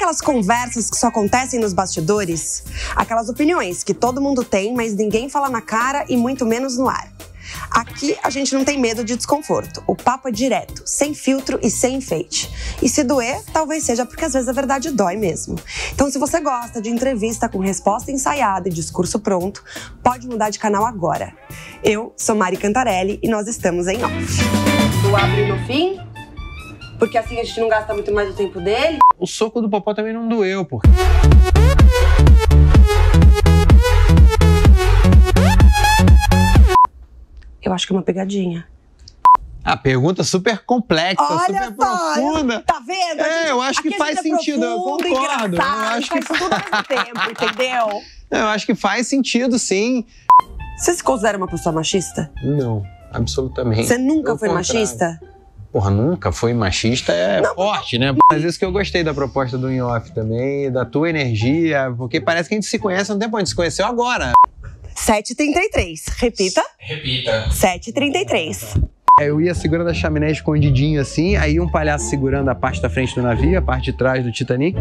aquelas conversas que só acontecem nos bastidores? Aquelas opiniões que todo mundo tem, mas ninguém fala na cara e muito menos no ar. Aqui a gente não tem medo de desconforto. O papo é direto, sem filtro e sem enfeite. E se doer, talvez seja porque às vezes a verdade dói mesmo. Então, se você gosta de entrevista com resposta ensaiada e discurso pronto, pode mudar de canal agora. Eu sou Mari Cantarelli e nós estamos em off. Tu abre no fim? Porque assim a gente não gasta muito mais o tempo dele. O soco do Popó também não doeu, porque... Eu acho que é uma pegadinha. A pergunta super complexa, olha super profunda. Tá vendo? Eu acho que faz sentido, eu concordo. Eu acho que faz tudo ao mesmo tempo, entendeu? Eu acho que faz sentido, sim. Você se considera uma pessoa machista? Não, absolutamente. Você nunca foi machista? Porra, nunca foi machista, forte, né? Mas isso que eu gostei da proposta do In Off também, da tua energia, porque parece que a gente se conhece há um tempo, a gente se conheceu agora. 7h33. Repita. Repita. 7h33. Eu ia segurando a chaminé escondidinho assim, aí um palhaço segurando a parte da frente do navio, a parte de trás do Titanic.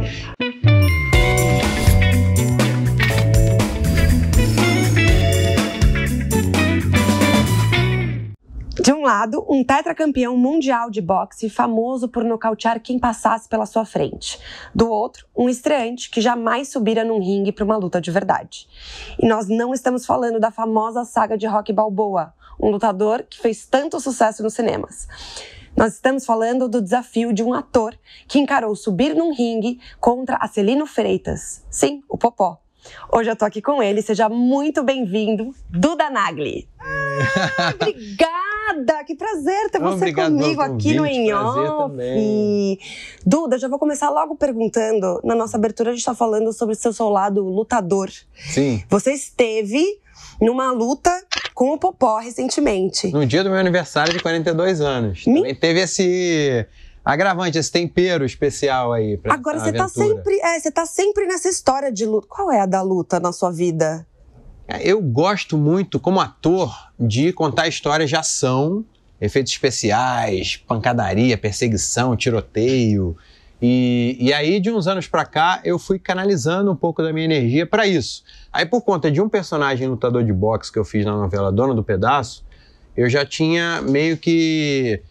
De um lado, um tetracampeão mundial de boxe famoso por nocautear quem passasse pela sua frente. Do outro, um estreante que jamais subira num ringue para uma luta de verdade. E nós não estamos falando da famosa saga de Rocky Balboa, um lutador que fez tanto sucesso nos cinemas. Nós estamos falando do desafio de um ator que encarou subir num ringue contra Acelino Freitas. Sim, o Popó. Hoje eu tô aqui com ele, seja muito bem-vindo, Duda Nagli. Obrigada, que prazer ter você comigo aqui no In Off. Duda, já vou começar logo perguntando, na nossa abertura a gente tá falando sobre o seu lado lutador. Sim. Você esteve numa luta com o Popó recentemente. No dia do meu aniversário de 42 anos. Também teve esse... agravante, esse tempero especial aí pra agora essa você tá sempre nessa história de luta. Qual é a da luta na sua vida? Eu gosto muito, como ator, de contar histórias de ação, efeitos especiais, pancadaria, perseguição, tiroteio. E aí, de uns anos pra cá, eu fui canalizando um pouco da minha energia pra isso. Aí, por conta de um personagem lutador de boxe que eu fiz na novela Dono do Pedaço, eu já tinha meio que...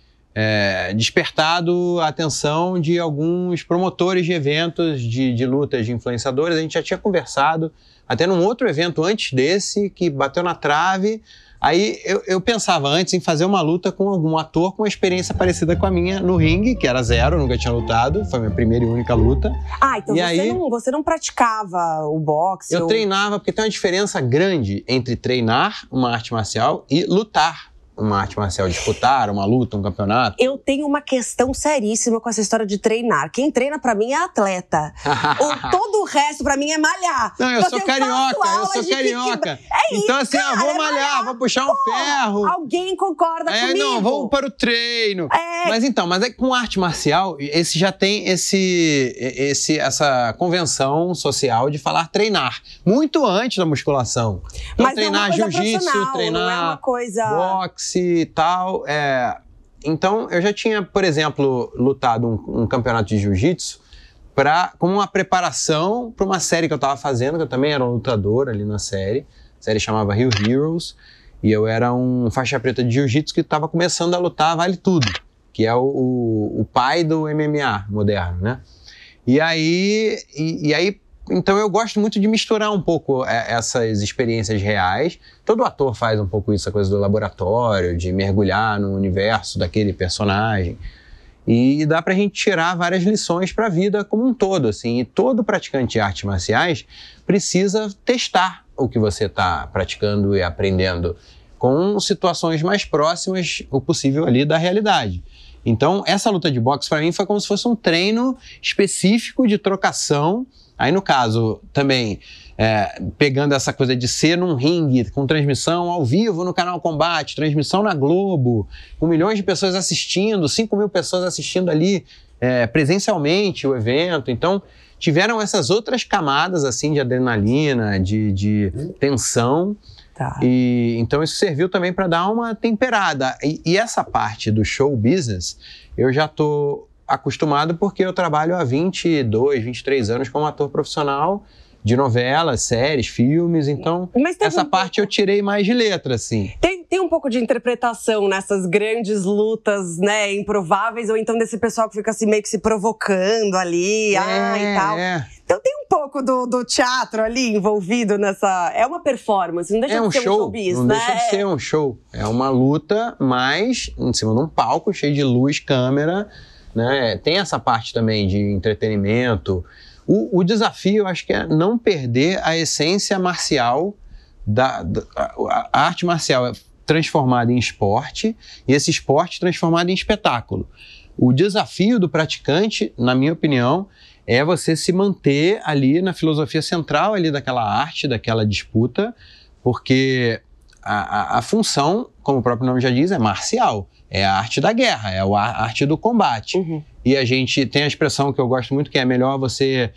despertado a atenção de alguns promotores de eventos de lutas de influenciadores. A gente já tinha conversado até num outro evento antes desse, que bateu na trave. Aí eu pensava antes em fazer uma luta com algum ator com uma experiência parecida com a minha no ringue, que era zero, nunca tinha lutado, foi a minha primeira e única luta. Ah, então você não praticava o boxe? Eu treinava, porque tem uma diferença grande entre treinar uma arte marcial e lutar uma arte marcial, disputar uma luta, um campeonato. Eu tenho uma questão seríssima com essa história de treinar. Quem treina pra mim é atleta. Todo o resto pra mim é malhar. Não, eu sou carioca. Então assim, cara, vou malhar, vou puxar um ferro. Alguém concorda comigo? Não, vou para o treino. Mas é com arte marcial, esse já tem essa convenção social de falar treinar. Muito antes da musculação. Então, mas treinar jiu-jitsu, treinar não é uma coisa... boxe e tal. Então, eu já tinha, por exemplo, lutado um campeonato de jiu-jitsu como uma preparação para uma série que eu estava fazendo, que eu também era um lutador ali na série. A série chamava Real Heroes. E eu era um faixa preta de jiu-jitsu que estava começando a lutar Vale Tudo, que é o pai do MMA moderno, né? E aí, então eu gosto muito de misturar um pouco essas experiências reais. Todo ator faz um pouco isso, a coisa do laboratório, de mergulhar no universo daquele personagem. E dá pra gente tirar várias lições pra vida como um todo, assim. E todo praticante de artes marciais precisa testar o que você tá praticando e aprendendo com situações mais próximas, o possível ali, da realidade. Então, essa luta de boxe pra mim foi como se fosse um treino específico de trocação. Aí, no caso, também, pegando essa coisa de ser num ringue, com transmissão ao vivo no canal Combate, transmissão na Globo, com milhões de pessoas assistindo, 5.000 pessoas assistindo ali presencialmente o evento. Então, tiveram essas outras camadas, assim, de adrenalina, de tensão. Tá. E então isso serviu também para dar uma temperada. E essa parte do show business, eu já tô acostumado porque eu trabalho há 22, 23 anos como ator profissional de novelas, séries, filmes, então essa parte eu tirei mais de letra, assim. Tem um pouco de interpretação nessas grandes lutas, né, improváveis, ou então desse pessoal que fica assim meio que se provocando ali, e tal. Então tem um pouco do teatro ali envolvido nessa... É uma performance, não deixa de ser um showbiz, não né? Deixa de ser um show. É uma luta, mas em cima de um palco cheio de luz, câmera, né? Tem essa parte também de entretenimento. O desafio, eu acho que é não perder a essência marcial, a arte marcial é transformada em esporte e esse esporte transformado em espetáculo. O desafio do praticante, na minha opinião, é você se manter ali na filosofia central ali daquela arte, daquela disputa, porque a função, como o próprio nome já diz, é marcial. É a arte da guerra, é a arte do combate. Uhum. E a gente tem a expressão que eu gosto muito, que é melhor você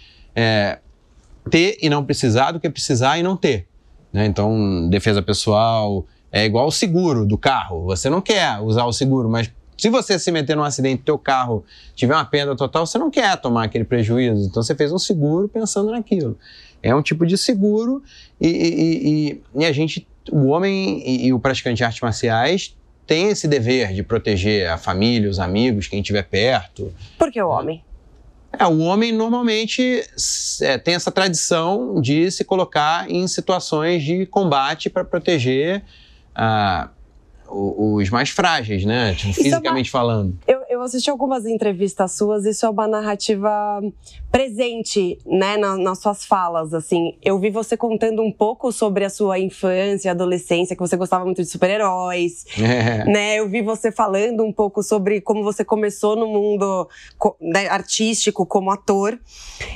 ter e não precisar do que precisar e não ter. Né? Então, defesa pessoal é igual o seguro do carro. Você não quer usar o seguro, mas se você se meter num acidente e teu carro tiver uma perda total, você não quer tomar aquele prejuízo. Então, você fez um seguro pensando naquilo. É um tipo de seguro e a gente, o homem e o praticante de artes marciais tem esse dever de proteger a família, os amigos, quem estiver perto. Por que o homem? O homem normalmente tem essa tradição de se colocar em situações de combate para proteger os mais frágeis, né? Tipo, fisicamente falando. Eu assisti algumas entrevistas suas, isso é uma narrativa presente, né, nas suas falas, assim. Eu vi você contando um pouco sobre a sua infância, adolescência, que você gostava muito de super-heróis, né? Eu vi você falando um pouco sobre como você começou no mundo artístico como ator.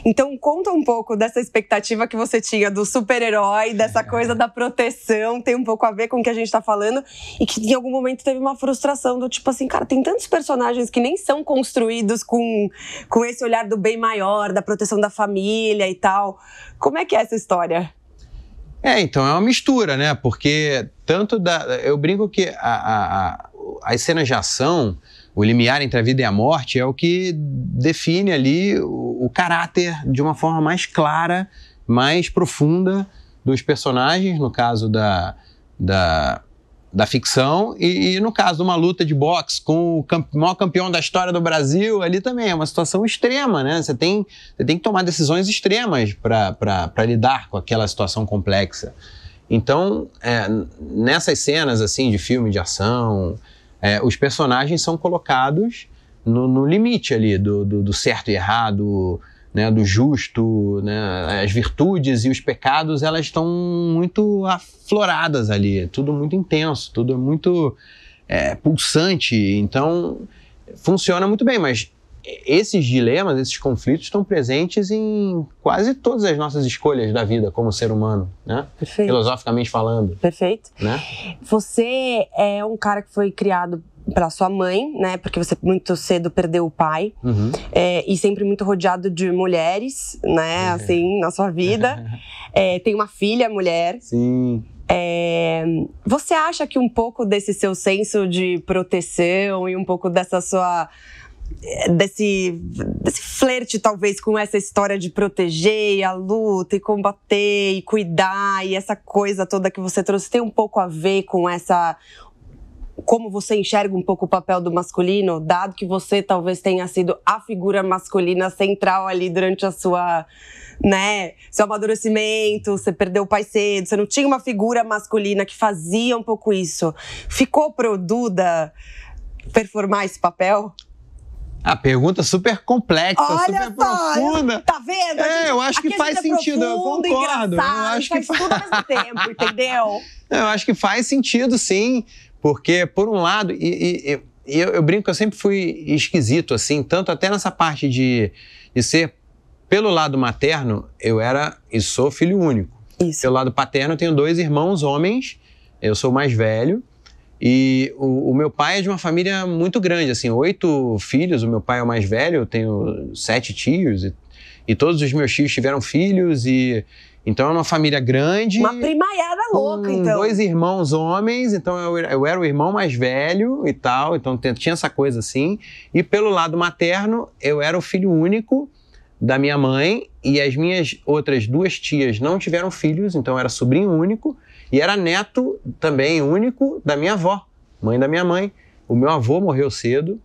Então, conta um pouco dessa expectativa que você tinha do super-herói, dessa coisa da proteção, tem um pouco a ver com o que a gente tá falando, e que em algum momento teve uma frustração do tipo assim, cara, tem tantos personagens que nem são construídos com esse olhar do bem maior, da proteção da família e tal. Como é que é essa história? Então, é uma mistura, né? Porque eu brinco que as cenas de ação, o limiar entre a vida e a morte, é o que define ali o caráter de uma forma mais clara, mais profunda dos personagens, no caso da ficção, e no caso de uma luta de boxe com o maior campeão da história do Brasil, ali também é uma situação extrema, né? Você tem que tomar decisões extremas para lidar com aquela situação complexa. Então, nessas cenas assim, de filme de ação, os personagens são colocados no limite ali do certo e errado, né, do justo, né, as virtudes e os pecados, elas estão muito afloradas ali, tudo muito intenso, tudo muito pulsante, então funciona muito bem, mas esses dilemas, esses conflitos estão presentes em quase todas as nossas escolhas da vida como ser humano, né? Perfeito. Filosoficamente falando. Perfeito. Né? Você é um cara que foi criado pela sua mãe, né? Porque você muito cedo perdeu o pai. Uhum. E sempre muito rodeado de mulheres, né? Assim, na sua vida. Tem uma filha mulher. Sim. Você acha que um pouco desse seu senso de proteção e um pouco dessa sua... desse flerte, talvez, com essa história de proteger a luta e combater e cuidar e essa coisa toda que você trouxe tem um pouco a ver com essa... como você enxerga um pouco o papel do masculino, dado que você talvez tenha sido a figura masculina central ali durante a sua, né, seu amadurecimento, você perdeu o pai cedo, você não tinha uma figura masculina que fazia um pouco isso. Ficou pro Duda performar esse papel? A pergunta super complexa, olha super profunda. Tá vendo? Eu acho que faz sentido, eu concordo. Eu acho que faz tudo ao mesmo tempo, entendeu? Eu acho que faz sentido, sim. Porque, por um lado, eu brinco que eu sempre fui esquisito, assim, tanto até nessa parte de ser, pelo lado materno, eu era e sou filho único. Isso. Pelo lado paterno, eu tenho 2 irmãos homens, eu sou o mais velho, e o meu pai é de uma família muito grande, assim, 8 filhos, o meu pai é o mais velho, eu tenho 7 tios, e todos os meus tios tiveram filhos, e Então é uma família grande. Uma primaiada louca, então. 2 irmãos homens, então eu era o irmão mais velho e tal, então tinha essa coisa assim. E pelo lado materno, eu era o filho único da minha mãe, e as minhas outras 2 tias não tiveram filhos, então eu era sobrinho único, e era neto também único da minha avó, mãe da minha mãe. O meu avô morreu cedo.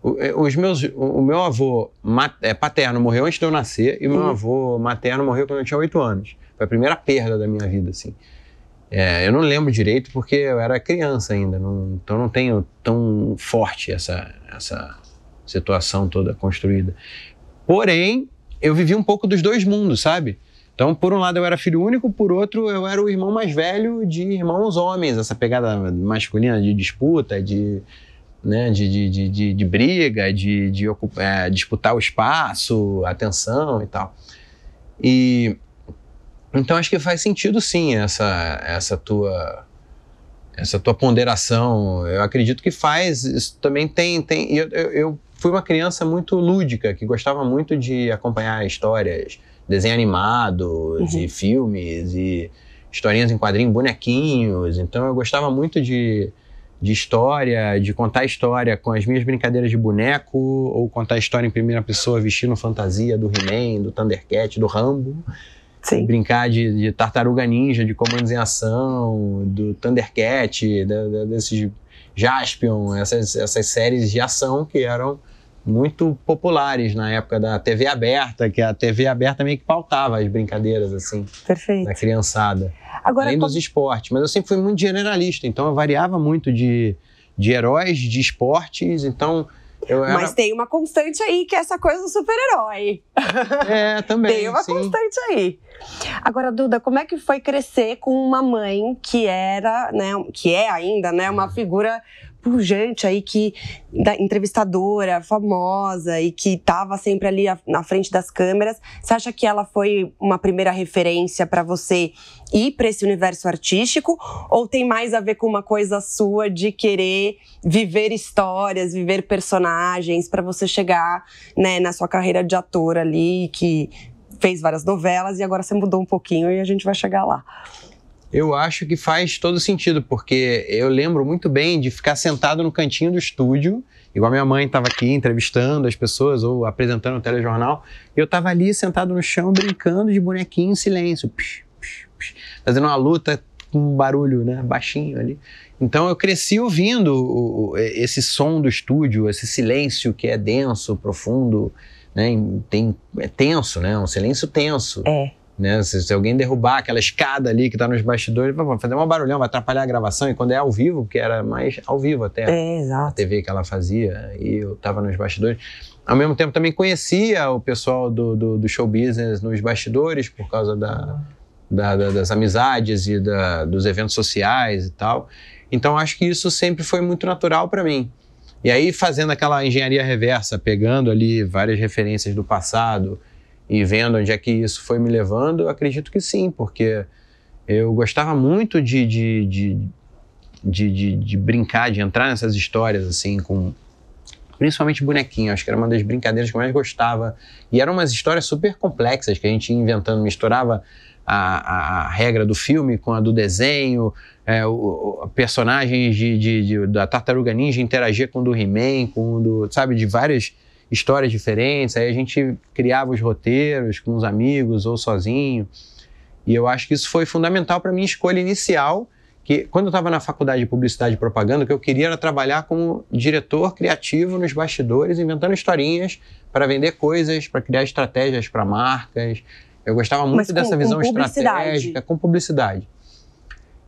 O meu avô paterno morreu antes de eu nascer, e o meu avô materno morreu quando eu tinha 8 anos. Foi a primeira perda da minha vida, assim. Eu não lembro direito porque eu era criança ainda, então não tenho tão forte essa situação toda construída. Porém, eu vivi um pouco dos 2 mundos, sabe? Então, por um lado eu era filho único, por outro eu era o irmão mais velho de irmãos homens, essa pegada masculina de disputa, de briga, de disputar o espaço, a atenção e tal. E então acho que faz sentido sim essa tua ponderação. Eu acredito que faz. Isso também tem. Eu fui uma criança muito lúdica, que gostava muito de acompanhar histórias, desenho animados e filmes e historinhas em quadrinhos, bonequinhos. Então eu gostava muito de história, de contar história com as minhas brincadeiras de boneco, ou contar história em primeira pessoa vestindo fantasia do He-Man, do Thundercat, do Rambo. Sim. Brincar de Tartaruga Ninja, de Comandos em Ação, do Thundercat, desses Jaspion, essas séries de ação que eram muito populares na época da TV aberta, que a TV aberta meio que pautava as brincadeiras, assim, da criançada. Agora, além dos esportes. Mas eu sempre fui muito generalista, então eu variava muito de heróis, de esportes, então... Mas tem uma constante aí, que é essa coisa do super-herói. Também, tem uma constante aí. Agora, Duda, como é que foi crescer com uma mãe que era, né, que é ainda, né, uma figura pujante aí, entrevistadora, famosa, e que estava sempre ali na frente das câmeras? Você acha que ela foi uma primeira referência para você ir para esse universo artístico? Ou tem mais a ver com uma coisa sua de querer viver histórias, viver personagens, para você chegar, né, na sua carreira de ator ali, que fez várias novelas e agora você mudou um pouquinho e a gente vai chegar lá? Eu acho que faz todo sentido, porque eu lembro muito bem de ficar sentado no cantinho do estúdio, igual minha mãe estava aqui entrevistando as pessoas ou apresentando o telejornal, e eu estava ali sentado no chão brincando de bonequinho em silêncio, fazendo uma luta com um barulho, né, baixinho ali. Então eu cresci ouvindo esse som do estúdio, esse silêncio que é denso, profundo, né, é tenso, né, um silêncio tenso. Né? Se alguém derrubar aquela escada ali que está nos bastidores, vai fazer um barulhão, vai atrapalhar a gravação. E quando é ao vivo, porque era mais ao vivo até, exato, a TV que ela fazia, e eu estava nos bastidores. Ao mesmo tempo também conhecia o pessoal do show business nos bastidores, por causa das amizades e dos eventos sociais e tal. Então acho que isso sempre foi muito natural para mim. E aí, fazendo aquela engenharia reversa, pegando ali várias referências do passado e vendo onde é que isso foi me levando, eu acredito que sim, porque eu gostava muito de brincar, de entrar nessas histórias, assim, principalmente bonequinho. Acho que era uma das brincadeiras que eu mais gostava. E eram umas histórias super complexas que a gente ia inventando, misturava a regra do filme com a do desenho, personagens da Tartaruga Ninja interagia com o do He-Man, sabe, de várias histórias diferentes. Aí a gente criava os roteiros com os amigos ou sozinho. E eu acho que isso foi fundamental para a minha escolha inicial, que quando eu estava na faculdade de Publicidade e Propaganda, o que eu queria era trabalhar como diretor criativo nos bastidores, inventando historinhas para vender coisas, para criar estratégias para marcas. Eu gostava muito dessa visão estratégica, com publicidade.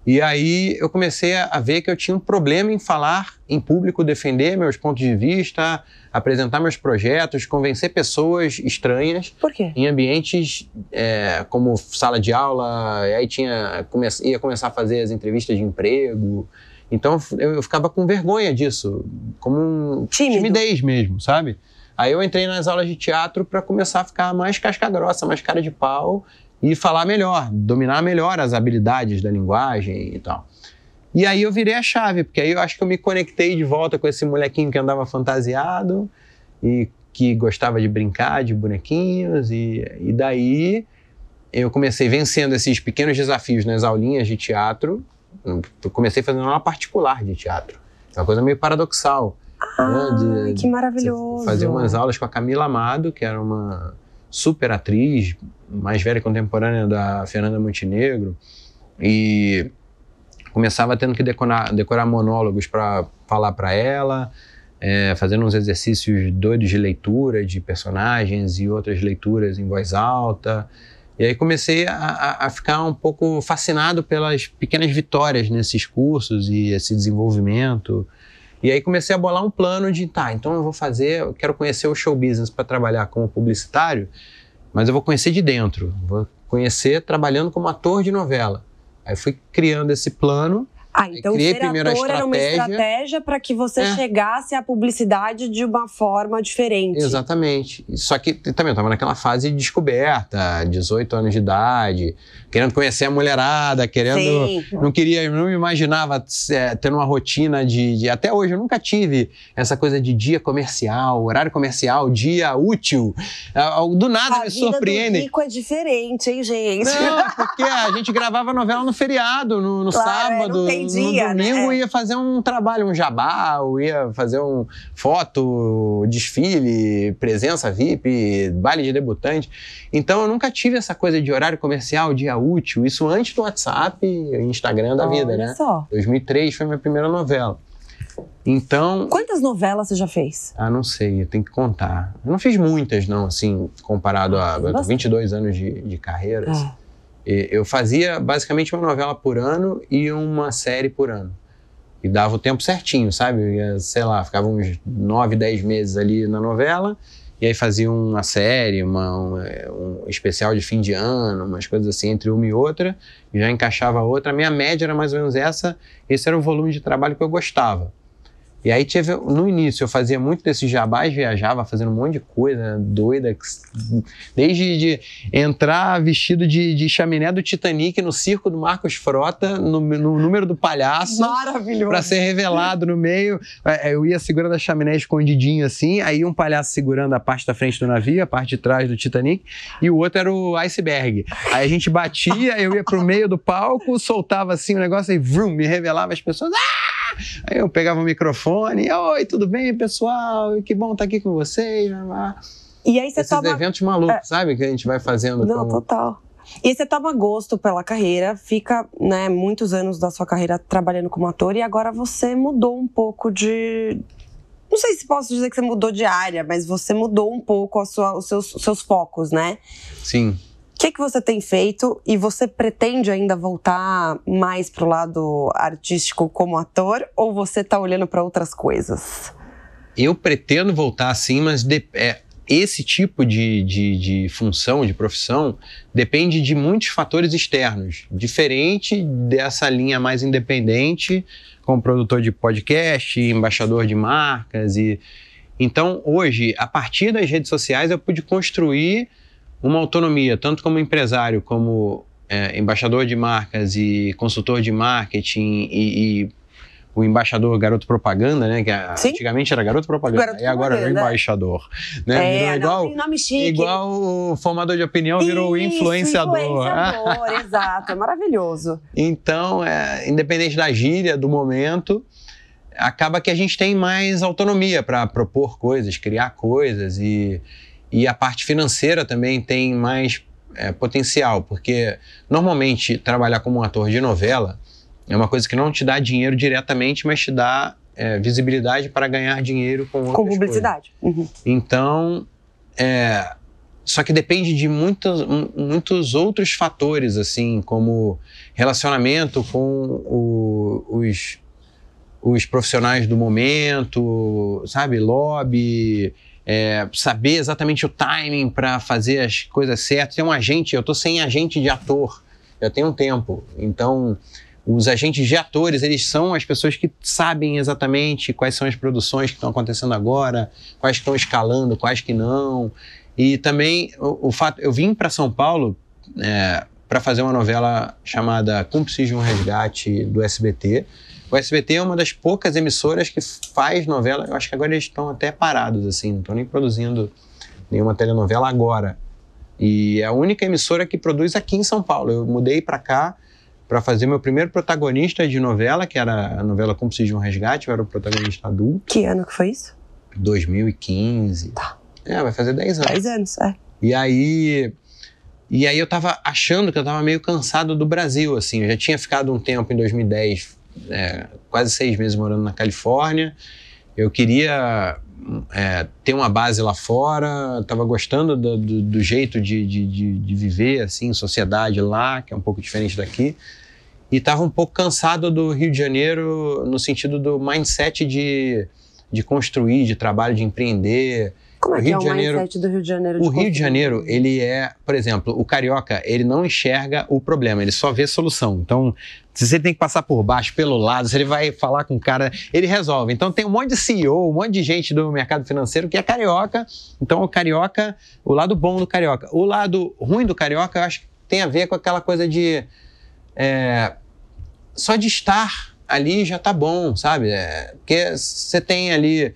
E aí eu comecei a ver que eu tinha um problema em falar em público, defender meus pontos de vista, apresentar meus projetos, convencer pessoas estranhas. Por quê? Em ambientes como sala de aula, aí ia começar a fazer as entrevistas de emprego. Então eu ficava com vergonha disso, como timidez mesmo, sabe? Aí eu entrei nas aulas de teatro para começar a ficar mais casca grossa, mais cara de pau, e falar melhor, dominar melhor as habilidades da linguagem e tal. E aí eu virei a chave, porque aí eu acho que eu me conectei de volta com esse molequinho que andava fantasiado e que gostava de brincar de bonequinhos, e daí eu comecei vencendo esses pequenos desafios nas aulinhas de teatro. Eu comecei fazendo aula particular de teatro. É uma coisa meio paradoxal. Né? Que maravilhoso. Fazer umas aulas com a Camila Amado, que era uma super atriz, mais velha contemporânea da Fernanda Montenegro. E começava tendo que decorar monólogos para falar para ela, fazendo uns exercícios doidos de leitura de personagens e outras leituras em voz alta. E aí comecei a ficar um pouco fascinado pelas pequenas vitórias nesses cursos e esse desenvolvimento. E aí comecei a bolar um plano de, então eu quero conhecer o show business para trabalhar como publicitário, mas eu vou conhecer de dentro, vou conhecer trabalhando como ator de novela. Aí fui criando esse plano. Então ser ator era uma estratégia para que você chegasse à publicidade de uma forma diferente. Exatamente. Só que também eu estava naquela fase de descoberta, 18 anos de idade, querendo conhecer a mulherada, não me imaginava tendo uma rotina de... Até hoje eu nunca tive essa coisa de dia comercial, horário comercial, dia útil. Do nada me surpreende. A vida do rico é diferente, hein, gente? Não, porque a gente gravava novela no feriado, no sábado. No domingo ia fazer um trabalho, um jabá, ou ia fazer um foto, desfile, presença VIP, baile de debutante. Então eu nunca tive essa coisa de horário comercial, dia útil, isso antes do WhatsApp e Instagram da vida, né? Só. 2003 foi minha primeira novela. Então... Quantas novelas você já fez? Não sei, eu tenho que contar. Eu não fiz muitas, não, assim, comparado a 22 anos de carreira. Assim. Eu fazia basicamente uma novela por ano e uma série por ano. E dava o tempo certinho, sabe? Eu ia, sei lá, ficava uns 9, 10 meses ali na novela, e aí fazia uma série, um especial de fim de ano, umas coisas assim, entre uma e outra, e já encaixava a outra. A minha média era mais ou menos esse era o volume de trabalho que eu gostava. E aí no início eu fazia muito desses jabás, viajava fazendo um monte de coisa doida, desde de entrar vestido de chaminé do Titanic no circo do Marcos Frota, no número do palhaço. Maravilhoso. Pra ser revelado no meio. Eu ia segurando a chaminé escondidinho assim, aí um palhaço segurando a parte da frente do navio, a parte de trás do Titanic, e o outro era o iceberg. Aí a gente batia, eu ia pro meio do palco, soltava assim o negócio e vrum, me revelava, as pessoas... Aí eu pegava o microfone, oi, tudo bem, pessoal? Que bom estar aqui com vocês. E aí você esses eventos malucos, sabe? Que a gente vai fazendo. Não, total. E aí você toma gosto pela carreira, fica, né, muitos anos da sua carreira trabalhando como ator, e agora você mudou um pouco de... Não sei se posso dizer que você mudou de área, mas você mudou um pouco os seus focos, né? Sim. O que você tem feito e você pretende ainda voltar mais pro lado artístico como ator, ou você está olhando para outras coisas? Eu pretendo voltar sim, mas esse tipo de função, de profissão, depende de muitos fatores externos, diferente dessa linha mais independente, como produtor de podcast, embaixador de marcas. Então, hoje, a partir das redes sociais, eu pude construir uma autonomia, tanto como empresário, como embaixador de marcas e consultor de marketing e o embaixador garoto propaganda, né? Que antigamente era garoto propaganda, e agora é o embaixador. Né? Tem nome chique. Igual o formador de opinião virou o influenciador. Exato, é maravilhoso. Então, independente da gíria, do momento, acaba que a gente tem mais autonomia para propor coisas, criar coisas e a parte financeira também tem mais potencial, porque normalmente trabalhar como um ator de novela é uma coisa que não te dá dinheiro diretamente, mas te dá visibilidade para ganhar dinheiro com outras publicidade. Uhum. Então, só que depende de muitos outros fatores, assim, como relacionamento com os profissionais do momento, sabe, lobby... saber exatamente o timing para fazer as coisas certas. Tem um agente, eu estou sem agente de ator, já tem um tempo. Então, os agentes de atores, eles são as pessoas que sabem exatamente quais são as produções que estão acontecendo agora, quais que estão escalando, quais que não. E também, o fato, eu vim para São Paulo para fazer uma novela chamada Cúmplices de um Resgate do SBT. O SBT é uma das poucas emissoras que faz novela. Eu acho que agora eles estão até parados, assim, não estão nem produzindo nenhuma telenovela agora. E é a única emissora que produz aqui em São Paulo. Eu mudei para cá para fazer meu primeiro protagonista de novela, que era a novela Como Se Diz um Resgate, eu era o protagonista adulto. Que ano que foi isso? 2015. Tá. Vai fazer 10 anos. 10 anos, é. E aí eu tava achando que eu tava meio cansado do Brasil, assim. Eu já tinha ficado um tempo em 2010, quase 6 meses morando na Califórnia. Eu queria ter uma base lá fora, tava gostando do jeito de viver, assim, em sociedade lá, que é um pouco diferente daqui. E tava um pouco cansado do Rio de Janeiro no sentido do mindset de construir, de trabalho, de empreender. Como é que é o mindset do Rio de Janeiro? O Rio de Janeiro, ele por exemplo, o carioca, ele não enxerga o problema, ele só vê solução. Então, se você tem que passar por baixo, pelo lado, se ele vai falar com o cara, ele resolve. Então, tem um monte de CEO, um monte de gente do mercado financeiro que é carioca. Então, o carioca, o lado bom do carioca. O lado ruim do carioca, eu acho que tem a ver com aquela coisa de... só de estar ali já tá bom, sabe? Porque você tem ali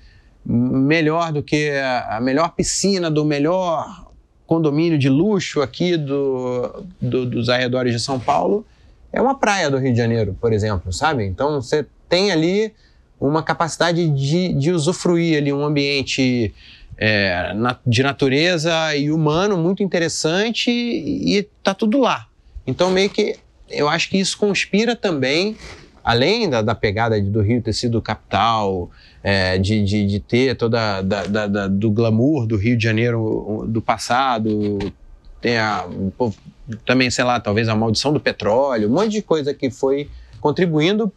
melhor do que a melhor piscina do melhor condomínio de luxo aqui dos arredores de São Paulo, é uma praia do Rio de Janeiro, por exemplo, sabe? Então você tem ali uma capacidade de usufruir ali um ambiente de natureza e humano muito interessante e tá tudo lá. Então meio que eu acho que isso conspira também, além da pegada do Rio ter sido capital, de ter toda do glamour do Rio de Janeiro do passado, tem também, sei lá, talvez a maldição do petróleo, um monte de coisa que foi contribuindo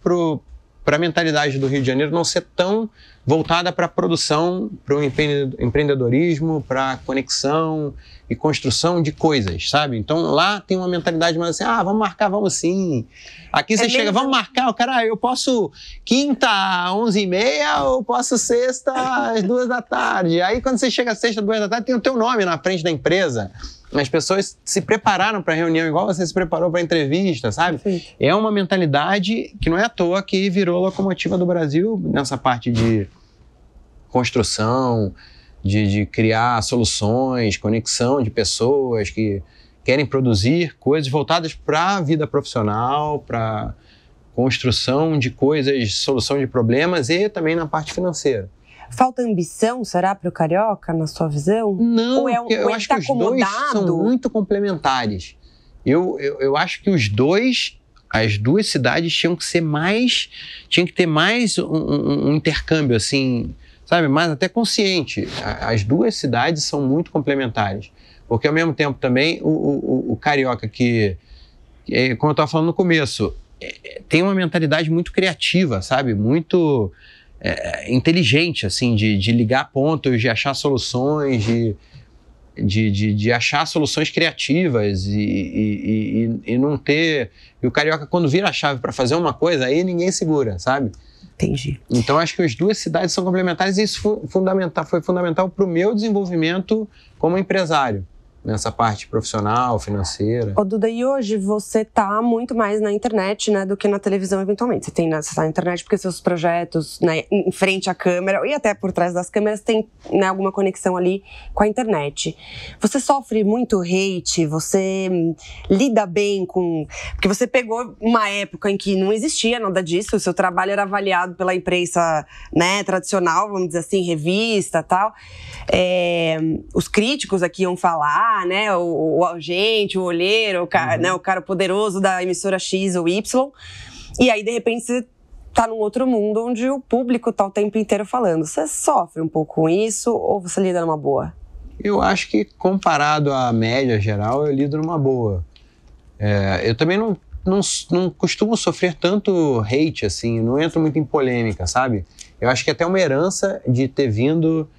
para a mentalidade do Rio de Janeiro não ser tão voltada para a produção, para o empreendedorismo, para a conexão e construção de coisas, sabe? Então lá tem uma mentalidade mais assim, vamos marcar, vamos sim. Aqui você chega, vamos marcar, o cara, eu posso quinta, 11h30, ou posso sexta, às 2h. Aí quando você chega sexta, 2h, tem o teu nome na frente da empresa. As pessoas se prepararam para a reunião igual você se preparou para a entrevista, sabe? Sim. É uma mentalidade que não é à toa que virou locomotiva do Brasil nessa parte de construção, de criar soluções, conexão de pessoas que querem produzir coisas voltadas para a vida profissional, para construção de coisas, solução de problemas e também na parte financeira. Falta ambição, será, para o carioca, na sua visão? Não, eu acho que os dois são muito complementares. Eu acho que as duas cidades tinham que ter mais um intercâmbio, assim, sabe, mais até consciente. As duas cidades são muito complementares. Porque, ao mesmo tempo, também, o carioca que, como eu estava falando no começo, tem uma mentalidade muito criativa, sabe? Muito inteligente, assim, de ligar pontos, de achar soluções, de achar soluções criativas e não ter... E o carioca, quando vira a chave para fazer uma coisa, aí ninguém segura, sabe? Entendi. Então, acho que as duas cidades são complementares e isso foi fundamental para o meu desenvolvimento como empresário, nessa parte profissional, financeira. Ô, Duda, e hoje você tá muito mais na internet, né, do que na televisão, eventualmente. Você tá na internet porque seus projetos, né, em frente à câmera e até por trás das câmeras tem, né, alguma conexão ali com a internet. Você sofre muito hate? Você lida bem com... Porque você pegou uma época em que não existia nada disso, o seu trabalho era avaliado pela imprensa, né, tradicional, vamos dizer assim, revista e tal. Os críticos aqui iam falar, né, o agente, o olheiro, né, o cara poderoso da emissora X ou Y, e aí de repente você tá num outro mundo onde o público tá o tempo inteiro falando. Você sofre um pouco com isso ou você lida numa boa? Eu acho que comparado à média geral, eu lido numa boa. Eu também não costumo sofrer tanto hate, assim, não entro muito em polêmica, sabe? Eu acho que até uma herança de ter vindo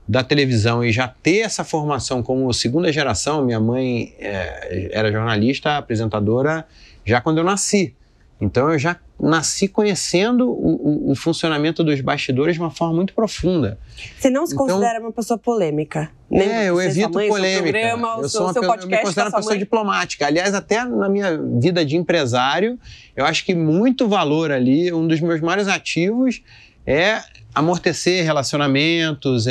da televisão e já ter essa formação como segunda geração. Minha mãe era jornalista, apresentadora, já quando eu nasci. Então eu já nasci conhecendo o funcionamento dos bastidores de uma forma muito profunda. Você não se considera uma pessoa polêmica? Eu evito polêmica. Eu me considero uma pessoa diplomática. Aliás, até na minha vida de empresário, eu acho que muito valor ali, um dos meus maiores ativos é amortecer relacionamentos,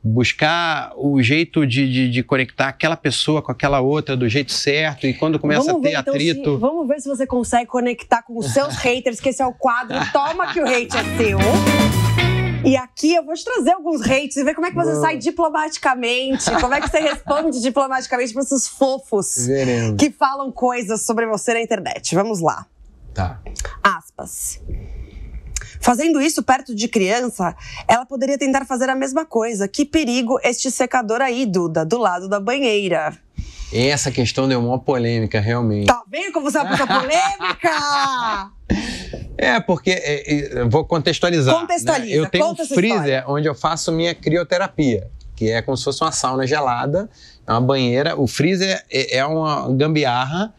buscar o jeito de conectar aquela pessoa com aquela outra do jeito certo, e quando começa a ter atrito... Vamos ver se você consegue conectar com os seus haters, que esse é o quadro Toma que o hate é seu. E aqui eu vou te trazer alguns hates e ver como é que você sai diplomaticamente, como é que você responde diplomaticamente para esses fofos que falam coisas sobre você na internet. Vamos lá. Tá. Aspas. Fazendo isso perto de criança, ela poderia tentar fazer a mesma coisa. Que perigo este secador aí, Duda, do lado da banheira. Essa questão deu uma polêmica, realmente. Tá vendo como você é uma pessoa polêmica? Porque vou contextualizar. Contextualiza. Né? Eu tenho um freezer onde eu faço minha crioterapia, que é como se fosse uma sauna gelada, é uma banheira. O freezer é uma gambiarra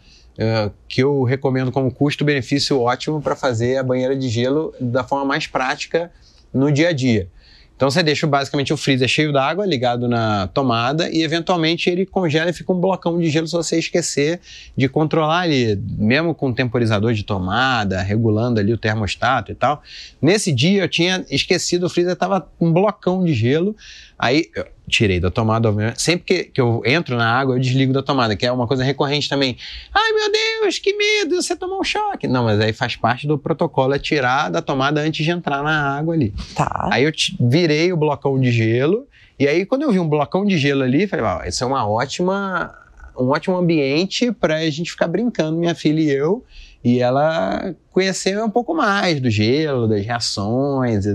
que eu recomendo como custo-benefício ótimo para fazer a banheira de gelo da forma mais prática no dia a dia. Então você deixa basicamente o freezer cheio d'água, ligado na tomada, e eventualmente ele congela e fica um blocão de gelo se você esquecer de controlar ali, mesmo com temporizador de tomada, regulando ali o termostato e tal. Nesse dia eu tinha esquecido, o freezer estava um blocão de gelo, aí eu tirei da tomada, sempre que eu entro na água eu desligo da tomada, que é uma coisa recorrente também. Ai meu Deus, que medo, você tomou um choque. Não, mas aí faz parte do protocolo, é tirar da tomada antes de entrar na água ali. Tá. Aí eu virei o blocão de gelo, e aí quando eu vi um blocão de gelo ali, falei, esse é um ótimo ambiente pra gente ficar brincando, minha filha e eu, e ela conhecer um pouco mais do gelo, das reações,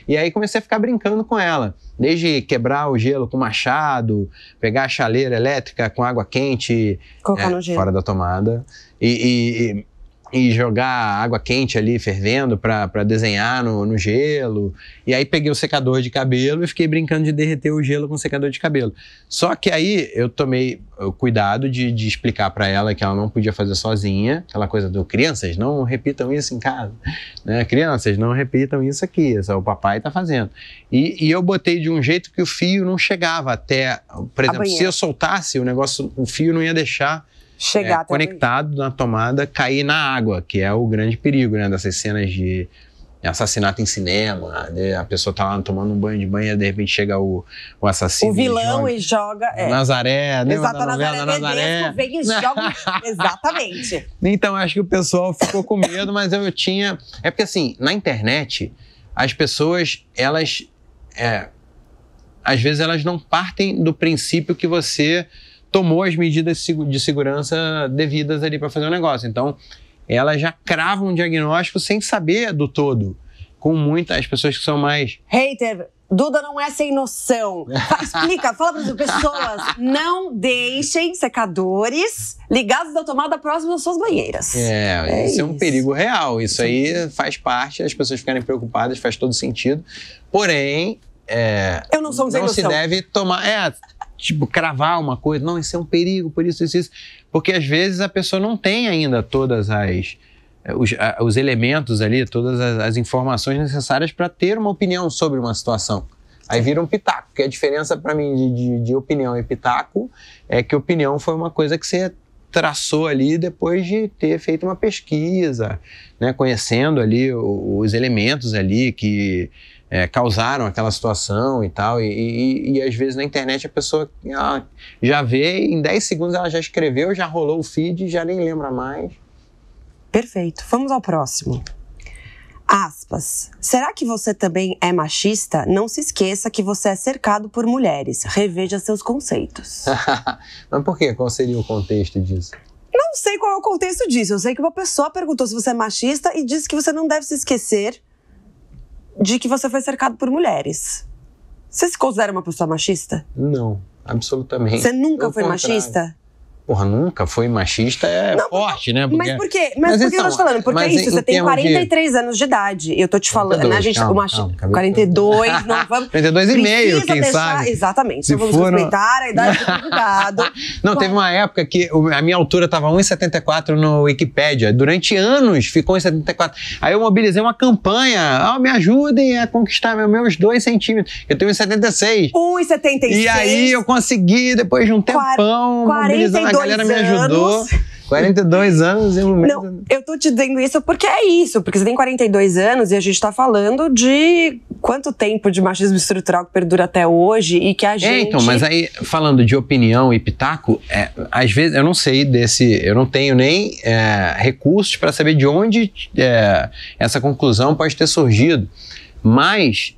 e aí comecei a ficar brincando com ela, desde quebrar o gelo com machado, pegar a chaleira elétrica com água quente, colocar no gelo, fora da tomada, e jogar água quente ali fervendo para desenhar no gelo. E aí peguei o secador de cabelo e fiquei brincando de derreter o gelo com o secador de cabelo. Só que aí eu tomei o cuidado de explicar para ela que ela não podia fazer sozinha, aquela coisa do crianças, não repitam isso em casa, né? Crianças, não repitam isso aqui, isso o papai tá fazendo. E eu botei de um jeito que o fio não chegava até, por exemplo, se eu soltasse o fio não ia deixar chegar conectado na tomada, cair na água, que é o grande perigo, né, dessas cenas de assassinato em cinema, né? A pessoa tá lá tomando um banho de banho e de repente chega o assassino. O vilão e joga. Nazaré, né? Exato, a Nazaré vem e joga. Exatamente. Então, acho que o pessoal ficou com medo, mas eu tinha... É porque assim, na internet, as pessoas, elas... às vezes elas não partem do princípio que você tomou as medidas de segurança devidas ali para fazer o negócio. Então, elas já cravam um diagnóstico sem saber do todo. Com muitas pessoas que são mais... Hater, Duda não é sem noção. Explica, fala para as pessoas, não deixem secadores ligados da tomada próximo das suas banheiras. Isso é um perigo real. Isso aí faz parte, as pessoas ficarem preocupadas, faz todo sentido. Porém, eu não sou sem noção. Se deve tomar... tipo, cravar uma coisa, não, isso é um perigo, por isso, isso. Porque às vezes a pessoa não tem ainda todas os elementos ali, todas as informações necessárias para ter uma opinião sobre uma situação. Aí vira um pitaco, porque a diferença para mim de opinião e pitaco é que opinião foi uma coisa que você traçou ali depois de ter feito uma pesquisa, né, conhecendo ali os elementos ali que... causaram aquela situação e tal, e às vezes na internet a pessoa já vê, em 10 segundos ela já escreveu, já rolou o feed, já nem lembra mais. Perfeito, vamos ao próximo. Aspas. Será que você também é machista? Não se esqueça que você é cercado por mulheres. Reveja seus conceitos. Mas por quê? Qual seria o contexto disso? Não sei qual é o contexto disso. Eu sei que uma pessoa perguntou se você é machista e disse que você não deve se esquecer de que você foi cercado por mulheres. Você se considera uma pessoa machista? Não, absolutamente. Você nunca foi machista? Porra, nunca foi machista, forte, né? Porque... Mas por quê? Mas por que eu tô te falando? Porque é isso, você tem 43 anos de idade. Eu tô te falando, 42, né? A gente, calma, 42, não vamos... 42 e meio, quem sabe? Exatamente, então vamos respeitar a idade do convidado. Não, teve uma época que a minha altura tava 1,74 no Wikipédia. Durante anos ficou 1,74. Aí eu mobilizei uma campanha, me ajudem a conquistar meus 2 centímetros. Eu tenho 1,76. 1,76. E aí eu consegui, depois de um tempão, mobilizando, a galera me ajudou. 42 anos e um mês. Não, eu tô te dizendo isso porque é isso. Porque você tem 42 anos e a gente tá falando de quanto tempo de machismo estrutural que perdura até hoje e que a gente... Então, mas aí, falando de opinião e pitaco, às vezes eu não sei eu não tenho nem recursos para saber de onde essa conclusão pode ter surgido. Mas...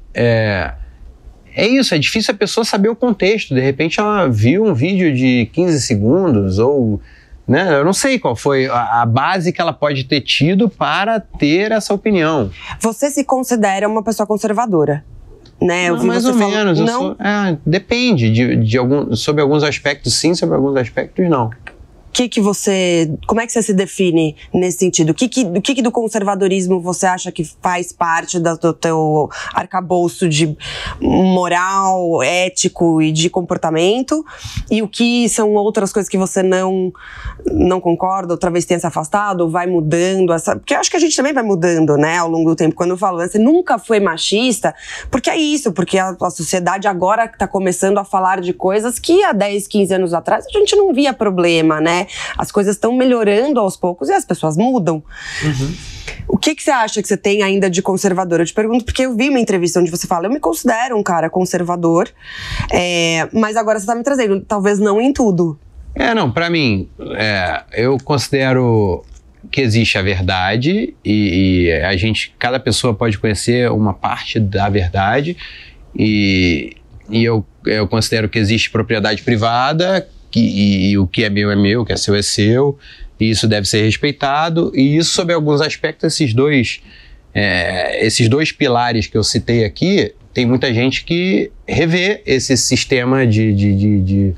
É isso, é difícil a pessoa saber o contexto. De repente ela viu um vídeo de 15 segundos ou... Né? Eu não sei qual foi a base que ela pode ter tido para ter essa opinião. Você se considera uma pessoa conservadora? Né? Não, mais ou menos. Depende. Sobre alguns aspectos sim, sobre alguns aspectos não. Como é que você se define nesse sentido? O que do conservadorismo você acha que faz parte do teu arcabouço de moral, ético e de comportamento? E o que são outras coisas que você não concorda, outra vez tenha se afastado, ou vai mudando? Porque eu acho que a gente também vai mudando, né, ao longo do tempo. Quando eu falo, você nunca foi machista, porque é isso, porque a sociedade agora está começando a falar de coisas que há 10, 15 anos atrás a gente não via problema, né? As coisas estão melhorando aos poucos e as pessoas mudam. Uhum. O que você acha que você tem ainda de conservador? Eu te pergunto porque eu vi uma entrevista onde você fala, eu me considero um cara conservador, mas agora você está me trazendo, talvez não em tudo. Não, para mim, eu considero que existe a verdade e cada pessoa pode conhecer uma parte da verdade e eu considero que existe propriedade privada, e o que é meu, o que é seu, e isso deve ser respeitado, e isso sob alguns aspectos, esses dois pilares que eu citei aqui, tem muita gente que revê esse sistema de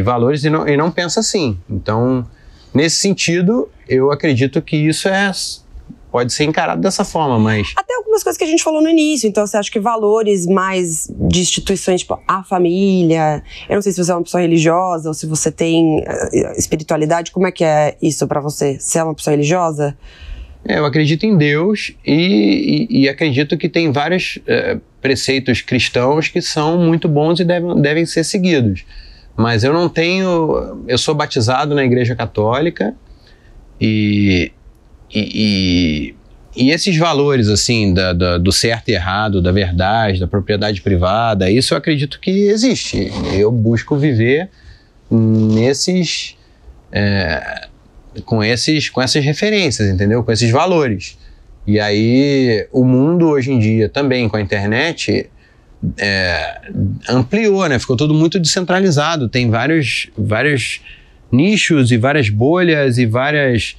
valores e não pensa assim. Então, nesse sentido, eu acredito que isso pode ser encarado dessa forma, mas... Até algumas coisas que a gente falou no início, então você acha que valores mais de instituições, tipo a família, eu não sei se você é uma pessoa religiosa ou se você tem espiritualidade, como é que é isso pra você? Você é uma pessoa religiosa? Eu acredito em Deus e acredito que tem vários preceitos cristãos que são muito bons e devem ser seguidos. Mas eu sou batizado na Igreja Católica e esses valores, assim, do certo e errado, da verdade, da propriedade privada, isso eu acredito que existe. Eu busco viver com essas referências, entendeu? Com esses valores. E aí, o mundo hoje em dia, também com a internet, ampliou, né? Ficou tudo muito descentralizado. Tem vários nichos e várias bolhas e vários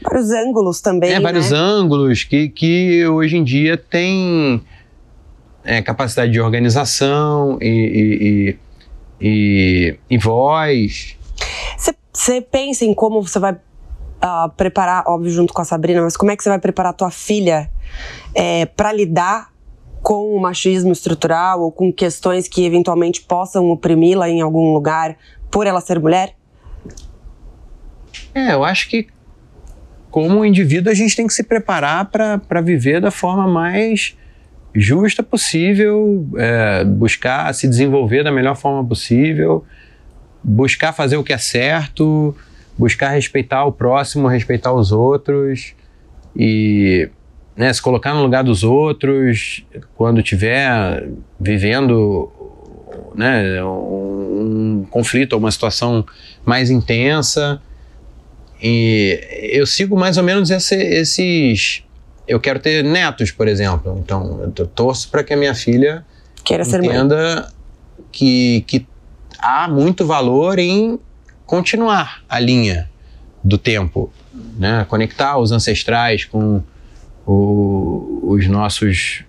ângulos também, vários ângulos que hoje em dia tem capacidade de organização e voz. Você pensa em como você vai preparar, óbvio, junto com a Sabrina, mas como é que você vai preparar a tua filha para lidar com o machismo estrutural ou com questões que eventualmente possam oprimi-la em algum lugar por ela ser mulher? Eu acho que como indivíduo a gente tem que se preparar para viver da forma mais justa possível, buscar se desenvolver da melhor forma possível, buscar fazer o que é certo, buscar respeitar o próximo, respeitar os outros e se colocar no lugar dos outros quando estiver vivendo um conflito ou uma situação mais intensa. E eu sigo mais ou menos esses... Eu quero ter netos, por exemplo. Então, eu torço para que a minha filha entenda que há muito valor em continuar a linha do tempo, né? Conectar os ancestrais com os nossos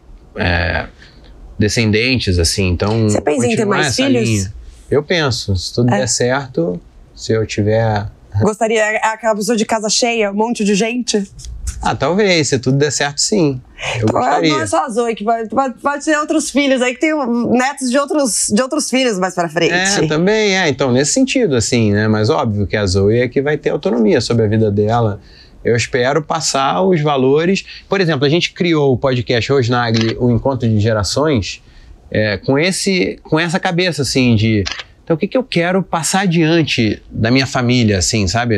descendentes, assim. Então, você pensa em ter mais filhos? Linha. Eu penso, se tudo der certo, se eu tiver... Gostaria, aquela pessoa de casa cheia, um monte de gente? Talvez, se tudo der certo, sim. Eu gostaria. Não é só a Zoe, que pode ter outros filhos aí, que tem netos de outros filhos mais pra frente. Também então, nesse sentido, assim, né? Mas óbvio que a Zoe é que vai ter autonomia sobre a vida dela. Eu espero passar os valores. Por exemplo, a gente criou o podcast Rosnagli, o Encontro de Gerações, com essa cabeça, assim, de... Então, o que eu quero passar adiante da minha família, assim, sabe?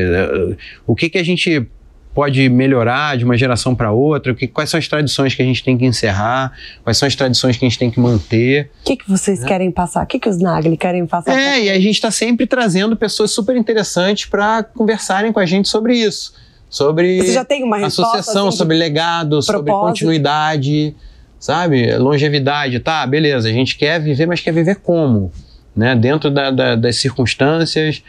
O que a gente pode melhorar de uma geração para outra? Quais são as tradições que a gente tem que encerrar? Quais são as tradições que a gente tem que manter? O que vocês querem passar? O que os Nagli querem passar? E a gente está sempre trazendo pessoas super interessantes para conversarem com a gente sobre isso. Sobre Você já tem uma resposta, associação, assim, sobre legado, sobre continuidade, sabe? Longevidade, tá? Beleza, a gente quer viver, mas quer viver como? Né? Dentro das circunstâncias,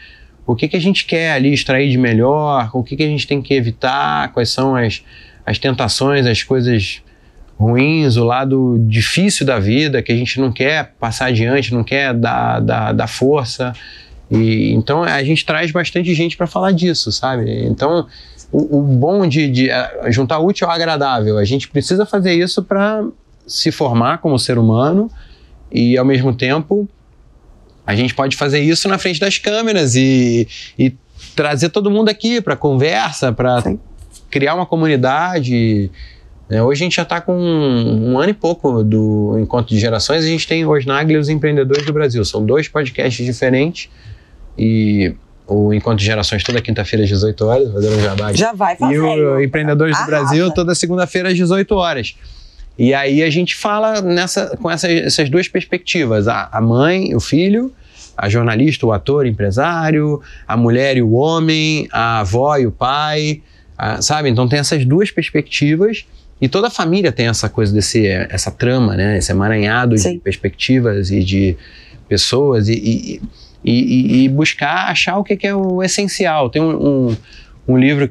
o que a gente quer ali extrair de melhor, o que a gente tem que evitar, quais são as tentações, as coisas ruins, o lado difícil da vida, que a gente não quer passar adiante, não quer dar força. E então a gente traz bastante gente para falar disso, sabe? Então o bom de juntar útil ao agradável, a gente precisa fazer isso para se formar como ser humano e, ao mesmo tempo, a gente pode fazer isso na frente das câmeras e trazer todo mundo aqui para conversa, para criar uma comunidade. Hoje a gente já está com um ano e pouco do Encontro de Gerações. A gente tem Os Nagli e os Empreendedores do Brasil. São 2 podcasts diferentes e o Encontro de Gerações toda quinta-feira às 18 horas, fazendo um jabá. Já vai fazer. E o Empreendedores do Brasil toda segunda-feira às 18 horas. E aí a gente fala com essas 2 perspectivas, a mãe, o filho, a jornalista, o ator, o empresário, a mulher e o homem, a avó e o pai, sabe? Então tem essas 2 perspectivas e toda a família tem essa coisa essa trama, né? Esse emaranhado de perspectivas e de pessoas e buscar achar o que é o essencial. Tem um livro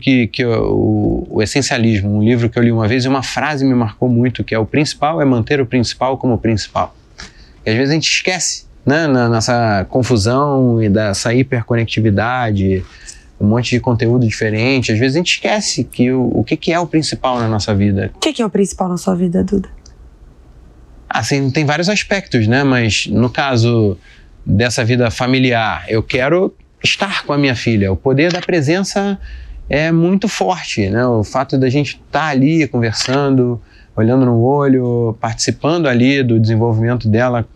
o Essencialismo, um livro que eu li uma vez e uma frase me marcou muito, que é: o principal é manter o principal como principal. E às vezes a gente esquece, né, nessa confusão e dessa hiperconectividade, um monte de conteúdo diferente, às vezes a gente esquece o que é o principal na nossa vida. O que é o principal na sua vida, Duda? Assim, tem vários aspectos, né, mas no caso dessa vida familiar, eu quero estar com a minha filha. O poder da presença é muito forte, né? O fato da gente estar ali conversando, olhando no olho, participando ali do desenvolvimento dela,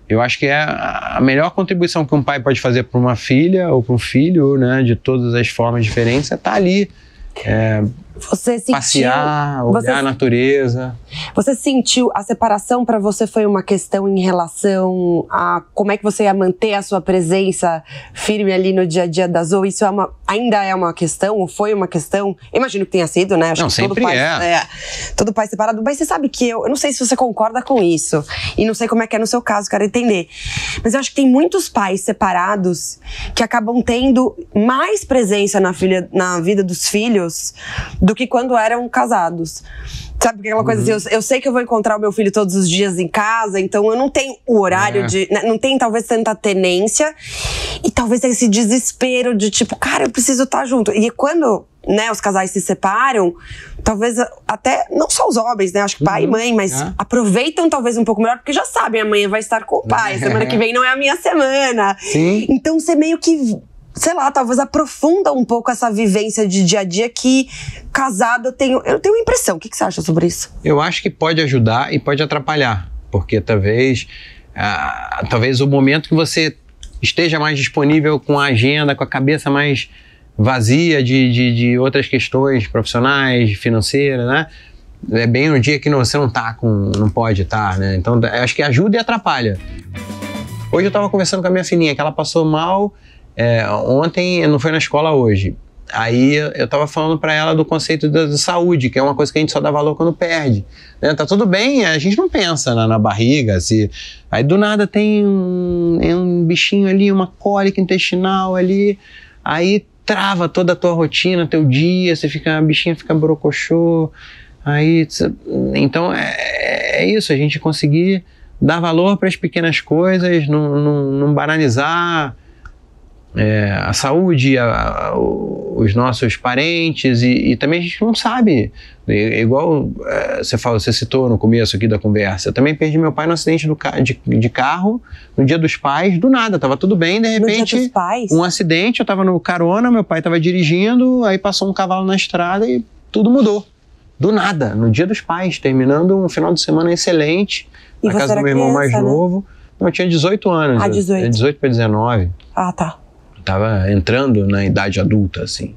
eu acho que é a melhor contribuição que um pai pode fazer para uma filha ou para um filho, né? De todas as formas diferentes, é estar ali. Você sentiu, passear, olhar a natureza. Você sentiu, a separação para você foi uma questão em relação a como é que você ia manter a sua presença firme ali no dia a dia da Zoe? Isso ainda é uma questão, ou foi uma questão? Imagino que tenha sido, né? Acho que sempre todo pai, todo pai separado. Mas você sabe que eu não sei se você concorda com isso, e não sei como é que é no seu caso, quero entender. Mas eu acho que tem muitos pais separados que acabam tendo mais presença na vida dos filhos do que quando eram casados. Sabe, porque aquela coisa assim, eu sei que eu vou encontrar o meu filho todos os dias em casa, então eu não tenho o horário não tem talvez tanta tenência e talvez esse desespero de tipo, cara, eu preciso estar junto. E quando, né, os casais se separam, talvez até, não só os homens, né, acho que pai e mãe, mas aproveitam talvez um pouco melhor, porque já sabem, amanhã vai estar com o pai, semana que vem não é a minha semana. Sim. Então você meio que, sei lá, talvez aprofunda um pouco essa vivência de dia a dia que casado eu tenho uma impressão. O que você acha sobre isso? Eu acho que pode ajudar e pode atrapalhar, porque talvez o momento que você esteja mais disponível com a agenda, com a cabeça mais vazia de outras questões profissionais, financeiras, né? É bem no dia que você não pode estar, né? Então acho que ajuda e atrapalha. Hoje eu estava conversando com a minha filhinha, que ela passou mal. Ontem, não foi na escola hoje. Aí eu tava falando para ela do conceito da saúde, que é uma coisa que a gente só dá valor quando perde. Né? Tá tudo bem, a gente não pensa na barriga. Aí do nada tem um bichinho ali, uma cólica intestinal ali, aí trava toda a tua rotina, teu dia, a bichinha fica borocochô. Então é isso, a gente conseguir dar valor para as pequenas coisas, não banalizar a saúde, os nossos parentes e também a gente não sabe, igual você citou no começo aqui da conversa, eu também perdi meu pai no acidente de carro no Dia dos Pais, do nada, tava tudo bem, de repente no Dia dos Pais? Um acidente, eu tava no carona, meu pai tava dirigindo, aí passou um cavalo na estrada e tudo mudou, do nada, no Dia dos Pais, terminando um final de semana excelente na casa do meu irmão mais novo. Não, eu tinha 18 anos. 18. 18 para 19. Ah, tá. Tava entrando na idade adulta, assim.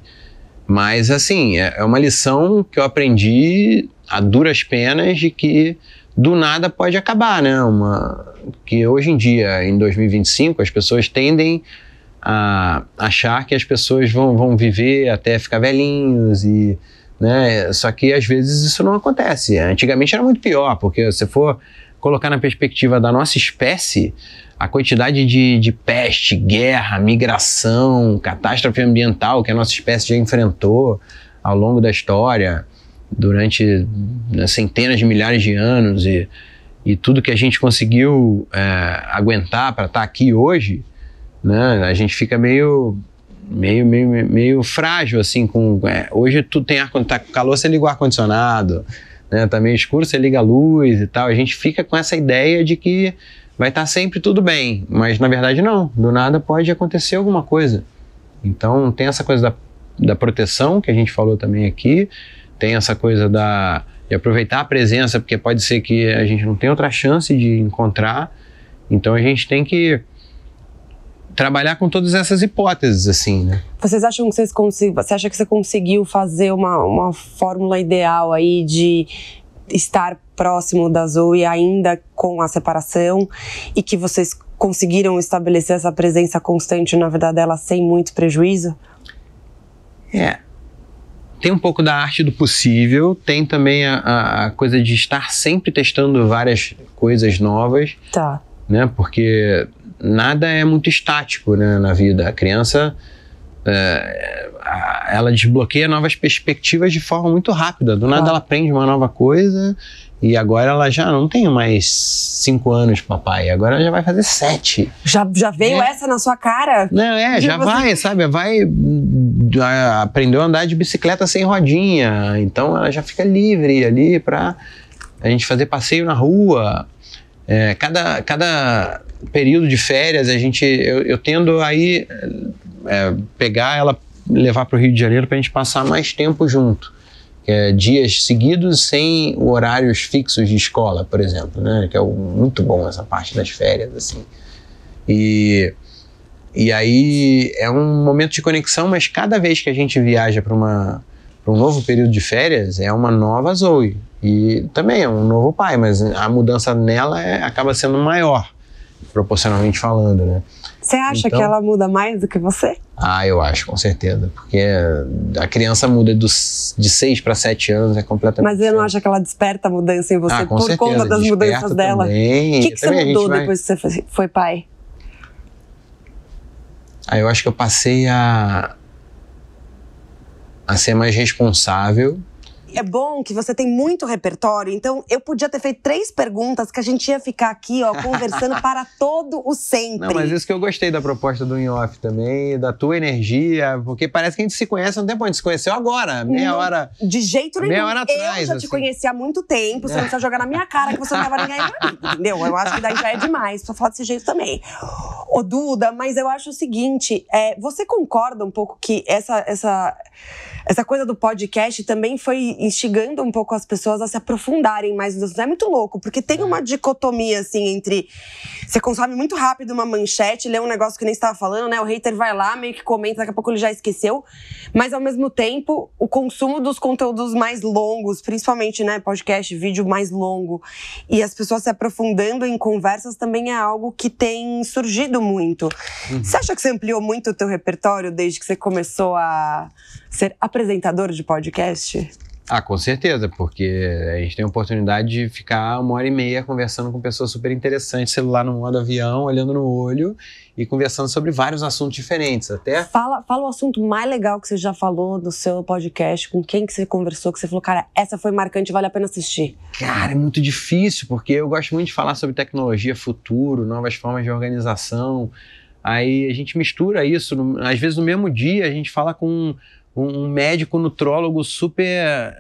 Mas, assim, é uma lição que eu aprendi a duras penas de que do nada pode acabar, né? Que hoje em dia, em 2025, as pessoas tendem a achar que as pessoas vão viver até ficar velhinhos e... né? Só que, às vezes, isso não acontece. Antigamente era muito pior, porque se for colocar na perspectiva da nossa espécie, a quantidade de peste, guerra, migração, catástrofe ambiental que a nossa espécie já enfrentou ao longo da história, durante centenas de milhares de anos, e tudo que a gente conseguiu aguentar para estar aqui hoje, né? A gente fica meio frágil, assim, hoje tudo tem quando tá com calor, você liga o ar-condicionado, né? Tá meio escuro, você liga a luz e tal. A gente fica com essa ideia de que vai estar sempre tudo bem, mas na verdade não, do nada pode acontecer alguma coisa. Então tem essa coisa da proteção que a gente falou também aqui, tem essa coisa de aproveitar a presença, porque pode ser que a gente não tenha outra chance de encontrar, então a gente tem que trabalhar com todas essas hipóteses, assim, né? Vocês acham que você acha que você conseguiu fazer uma fórmula ideal aí de estar próximo da Zoe ainda com a separação e que vocês conseguiram estabelecer essa presença constante na vida dela sem muito prejuízo? Tem um pouco da arte do possível, tem também a coisa de estar sempre testando várias coisas novas, tá, né? Porque nada é muito estático, né, na vida. A criança, ela desbloqueia novas perspectivas de forma muito rápida. Do nada ela aprende uma nova coisa e agora ela já não tem mais 5 anos, papai. Agora ela já vai fazer 7. Já veio essa na sua cara? Não, já vai, sabe? Aprendeu a andar de bicicleta sem rodinha. Então ela já fica livre ali pra a gente fazer passeio na rua. Cada período de férias eu tendo aí pegar ela, levar para o Rio de Janeiro para a gente passar mais tempo junto, dias seguidos sem horários fixos de escola, por exemplo, né? Que é muito bom essa parte das férias, assim. E aí é um momento de conexão, mas cada vez que a gente viaja para um novo período de férias é uma nova Zoe. E também é um novo pai, mas a mudança nela acaba sendo maior, proporcionalmente falando, né? Você acha que ela muda mais do que você? Eu acho, com certeza. Porque a criança muda de 6 para 7 anos, é completamente Mas você não acha que ela desperta a mudança em você com por certeza, conta das mudanças dela? Também. O que você mudou depois que você foi pai? Eu acho que eu passei a ser mais responsável. É bom que você tem muito repertório, então eu podia ter feito 3 perguntas que a gente ia ficar aqui, conversando para todo o sempre. Não, mas isso que eu gostei da proposta do In Off também, da tua energia, porque parece que a gente se conhece há um tempo, a gente se conheceu agora, meia hora. De jeito nenhum. Meia hora atrás, eu já te conheci há muito tempo, você não precisa jogar na minha cara que você não leva ninguém pra mim, entendeu? Eu acho que daí já é demais pra falar desse jeito também. Ô Duda, mas eu acho o seguinte, você concorda um pouco que essa coisa do podcast também foi instigando um pouco as pessoas a se aprofundarem mais nos assuntos? É muito louco, porque tem uma dicotomia, assim, entre... Você consome muito rápido uma manchete, lê um negócio que nem estava falando, né? O hater vai lá, meio que comenta, daqui a pouco ele já esqueceu. Mas, ao mesmo tempo, o consumo dos conteúdos mais longos, principalmente, né? Podcast, vídeo mais longo, e as pessoas se aprofundando em conversas também é algo que tem surgido muito. Você acha que você ampliou muito o teu repertório desde que você começou a ser apresentador de podcast? Com certeza, porque a gente tem a oportunidade de ficar 1h30 conversando com pessoas super interessantes, celular no modo avião, olhando no olho e conversando sobre vários assuntos diferentes. Até Fala o assunto mais legal que você já falou do seu podcast, com quem que você conversou, que você falou, cara, essa foi marcante, vale a pena assistir. Cara, é muito difícil, porque eu gosto muito de falar sobre tecnologia, futuro, novas formas de organização. Aí a gente mistura isso, às vezes no mesmo dia a gente fala com um médico nutrólogo super,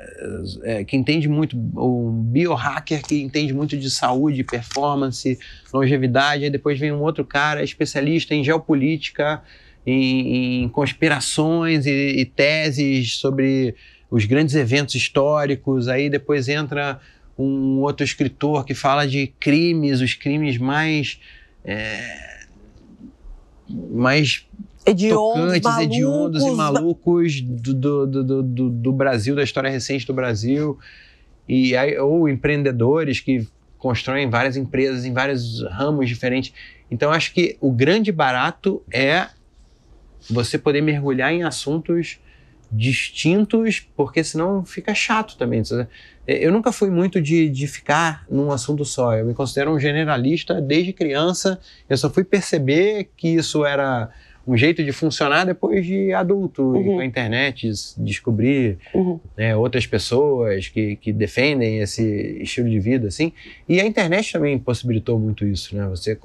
que entende muito, um biohacker que entende muito de saúde, performance, longevidade, aí depois vem um outro cara especialista em geopolítica, em conspirações e teses sobre os grandes eventos históricos, aí depois entra um outro escritor que fala de crimes, os crimes mais mais hediondos e malucos do Brasil, da história recente do Brasil, ou empreendedores que constroem várias empresas em vários ramos diferentes. Então, acho que o grande barato é você poder mergulhar em assuntos distintos, porque senão fica chato também. Eu nunca fui muito de ficar num assunto só. Eu me considero um generalista desde criança. Eu só fui perceber que isso era um jeito de funcionar depois de adulto, e com a internet descobrir outras pessoas que defendem esse estilo de vida, assim. E a internet também possibilitou muito isso, né? Você